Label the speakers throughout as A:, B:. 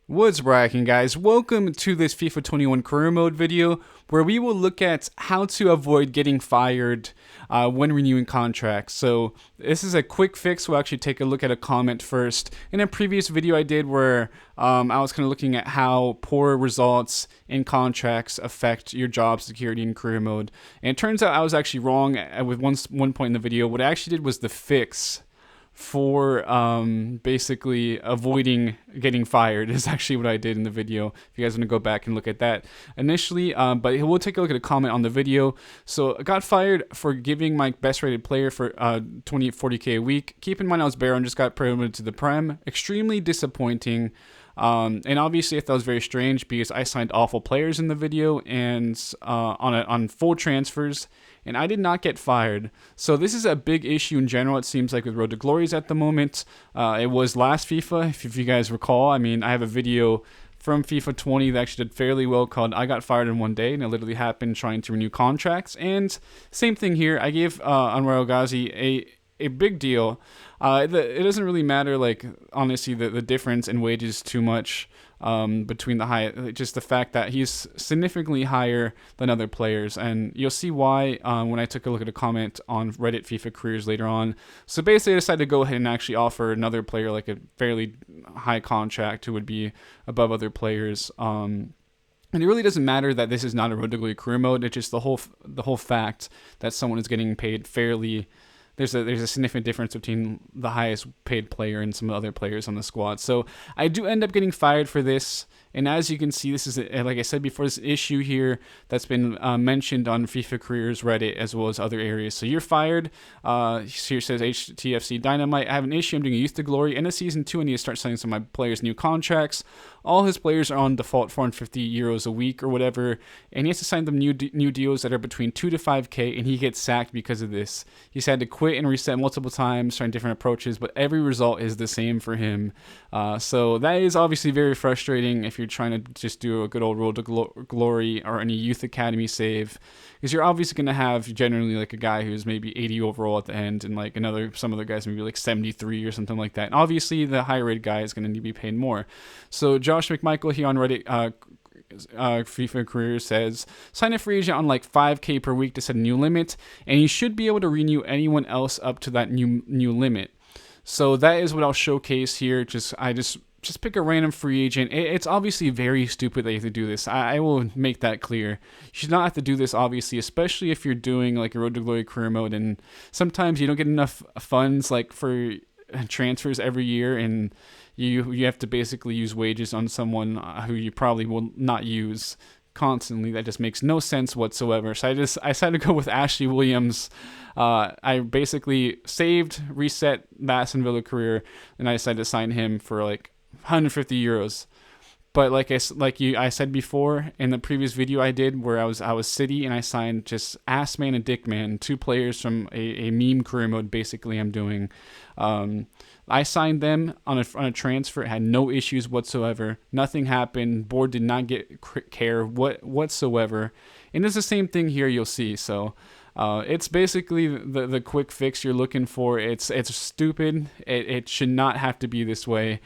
A: What's bracking, guys? Welcome to this FIFA 21 career mode video where we will look at how to avoid getting fired when renewing contracts. So this is a quick fix. We'll actually take a look at a comment first. In a previous video I did where I was kind of looking at how poor results in contracts affect your job security in career mode. And it turns out I was actually wrong with one point in the video. What I actually did was the fix for basically avoiding getting fired is actually what I did in the video. If you guys want to go back and look at that initially, but we'll take a look at a comment on the video. So I got fired for giving my best rated player for 40K a week. Keep in mind I was Barrow and just got promoted to the Prem. Extremely disappointing. And obviously I thought it was very strange because I signed awful players in the video and on full transfers, and I did not get fired. So this is a big issue in general, it seems like, with Road to Glories at the moment. It was last FIFA, if you guys recall. I mean, I have a video from FIFA 20 that actually did fairly well called I Got Fired in One Day, and it literally happened trying to renew contracts. And same thing here. I gave Anwar El Ghazi a big deal. It doesn't really matter, like, honestly, the difference in wages too much between just the fact that he's significantly higher than other players, and you'll see why when I took a look at a comment on Reddit FIFA careers later on. So basically I decided to go ahead and actually offer another player like a fairly high contract who would be above other players. And it really doesn't matter that this is not a Road to Glory career mode. It's just the whole fact that someone is getting paid fairly. There's a significant difference between the highest paid player and some other players on the squad. So I do end up getting fired for this. And as you can see, this is, like I said before, this issue here that's been mentioned on FIFA Careers Reddit as well as other areas. So you're fired. Here says HTFC Dynamite. I have an issue. I'm doing a Youth to Glory. End of Season 2, I need to start signing some of my players new contracts. All his players are on default 450 euros a week or whatever. And he has to sign them new deals that are between 2 to 5K. And he gets sacked because of this. He's had to quit and reset multiple times, trying different approaches. But every result is the same for him. So that is obviously very frustrating if you're trying to just do a good old Road to Glory or any Youth Academy save, because you're obviously going to have generally like a guy who's maybe 80 overall at the end, and like some other guys maybe like 73 or something like that. And obviously the higher rated guy is going to need to be paid more. So Josh McMichael here on Reddit, FIFA Career says, sign a free agent on like 5K per week to set a new limit, and you should be able to renew anyone else up to that new limit. So that is what I'll showcase here. I just pick a random free agent. It's obviously very stupid that you have to do this. I will make that clear. You should not have to do this, obviously, especially if you're doing like a Road to Glory career mode, and sometimes you don't get enough funds like for transfers every year, and you have to basically use wages on someone who you probably will not use constantly. That just makes no sense whatsoever. So I decided to go with Ashley Williams. I basically saved, reset the Aston Villa career, and I decided to sign him for like 150 euros. But I said before in the previous video I did where I was City, and I signed just Ass Man and Dick Man, two players from a meme career mode. Basically, I'm doing. I signed them on a transfer. It had no issues whatsoever. Nothing happened. Board did not get care whatsoever. And it's the same thing here. You'll see. So. It's basically the quick fix you're looking for. It's stupid. It should not have to be this way.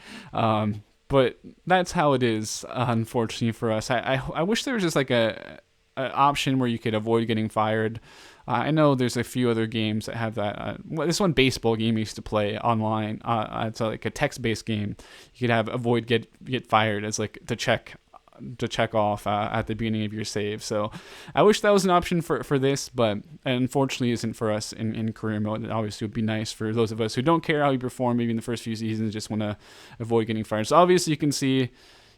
A: But that's how it is, unfortunately for us. I wish there was just like a option where you could avoid getting fired. I know there's a few other games that have that. This one baseball game I used to play online. It's like a text-based game. You could have avoid get fired as like to check off at the beginning of your save. So I wish that was an option for this, but unfortunately isn't for us in career mode. It obviously would be nice for those of us who don't care how you perform maybe in the first few seasons, just want to avoid getting fired. So obviously you can see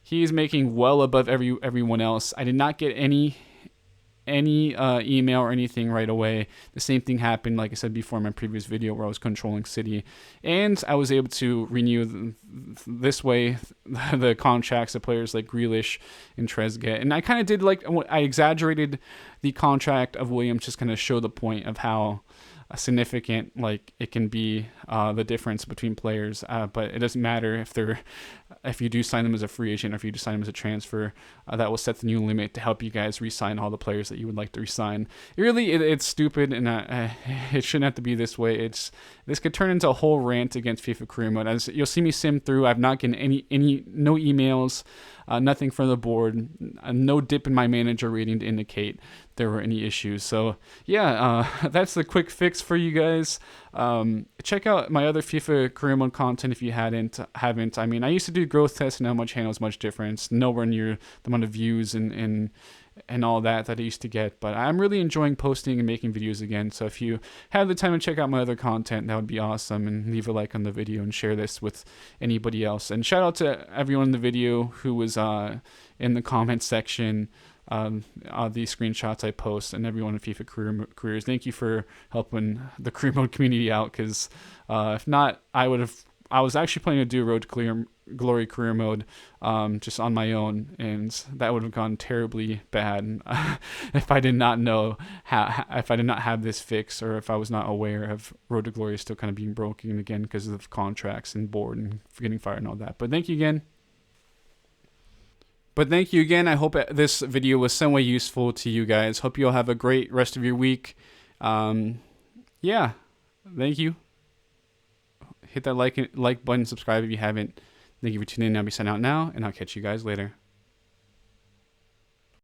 A: he's making well above everyone else. I did not get any email or anything right away. The same thing happened, like I said before in my previous video, where I was controlling City, and I was able to renew this way the contracts of players like Grealish and Trezeguet. And I kind of did I exaggerated the contract of Williams, just kind of show the point of how significant. Like it can be the difference between players, but it doesn't matter if you do sign them as a free agent or if you do sign them as a transfer. That will set the new limit to help you guys re-sign all the players that you would like to re-sign. It's stupid, and it shouldn't have to be this way. This could turn into a whole rant against FIFA Career Mode. As you'll see me sim through, I've not gotten no emails, nothing from the board, no dip in my manager rating to indicate there were any issues. So yeah, that's the quick fix for you guys. Check out my other FIFA Career Mode content if you haven't. I mean, I used to do growth tests, and how much handles much difference. Nowhere near the amount of views and all that I used to get. But I'm really enjoying posting and making videos again. So if you have the time to check out my other content, that would be awesome. And leave a like on the video and share this with anybody else. And shout out to everyone in the video who was in the comment section. These screenshots I post, and everyone in FIFA careers. Thank you for helping the career mode community out, because if not, I was actually planning to do Road to Glory career mode just on my own, and that would have gone terribly bad if I did not know if I did not have this fix, or if I was not aware of Road to Glory still kind of being broken again because of contracts and board and getting fired and all that. But thank you again. I hope this video was somewhat useful to you guys. Hope you all have a great rest of your week. Yeah, thank you. Hit that like button, subscribe if you haven't. Thank you for tuning in. I'll be signing out now, and I'll catch you guys later.